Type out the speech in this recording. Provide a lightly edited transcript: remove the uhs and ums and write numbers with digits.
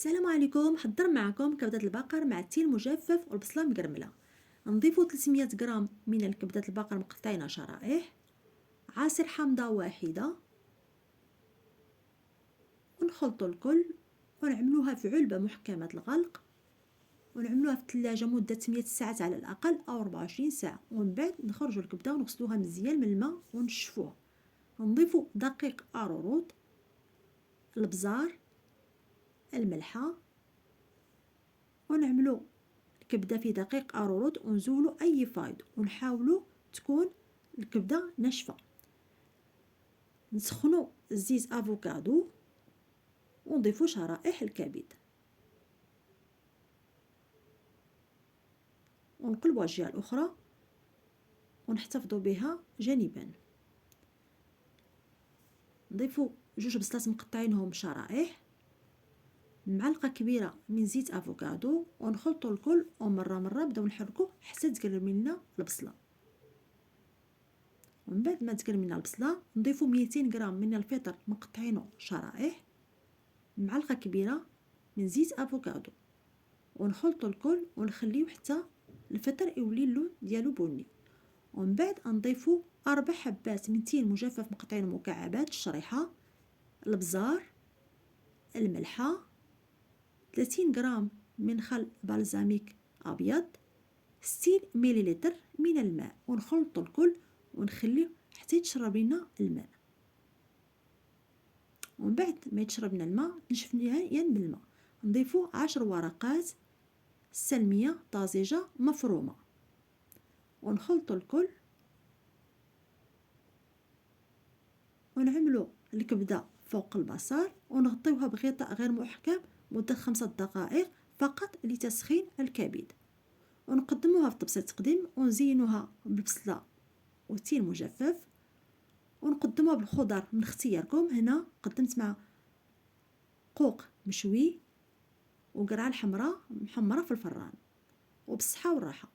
السلام عليكم. حضر معكم كبدة البقر مع التين المجفف والبصلة المقرملة. نضيف 300 غرام من الكبدة البقر مقطعين شرائح، عصير حامضة واحدة، ونخلط الكل ونعملوها في علبة محكمة الغلق، ونعملوها في الثلاجة مدة 8 ساعات على الأقل أو 24 ساعة. ومن بعد نخرجوا الكبدة ونغسلوها مزيان من الماء ونشفوها. نضيفوا دقيق أرورود، البزار، الملحة، ونعملو الكبده في دقيق ارورود ونزولوا اي فايض، ونحاولوا تكون الكبده ناشفه. نسخنوا زيت افوكادو ونضيفوا شرائح الكبد ونقلبوا الجهه الاخرى ونحتفظوا بها جانبا. نضيفوا 2 بصلات مقطعينهم شرائح، معلقه كبيره من زيت افوكادو، ونخلطوا الكل ومره نبداو نحركوا حتى تقرب لنا البصله. ومن بعد ما تقرب لنا البصله نضيفوا 200 غرام من الفطر مقطعينه شرائح، معلقه كبيره من زيت افوكادو، ونخلطوا الكل ونخليه حتى الفطر يولي اللون ديالو بني. ومن بعد نضيفوا 4 حبات من تين مجفف مقطعين مكعبات الشريحه، البزار، الملحه، 30 غرام من خل بلزاميك ابيض، 60 مليلتر من الماء، ونخلطوا الكل ونخليه حتى يتشرب لنا الماء. ومن بعد ما يتشرب لنا الماء نشف نهائيا بالماء. نضيفوا 10 ورقات السلميه طازجه مفرومه، ونخلطوا الكل ونعملوا الكبده فوق البصل ونغطيوها بغطاء غير محكم مده 5 دقائق فقط لتسخين الكبد، ونقدموها في طبسه تقديم ونزينوها بالبصله والتين مجفف، ونقدموها بالخضر من اختياركم. هنا قدمت مع قوق مشوي وقرعه الحمراء محمره في الفران، وبالصحه والراحه.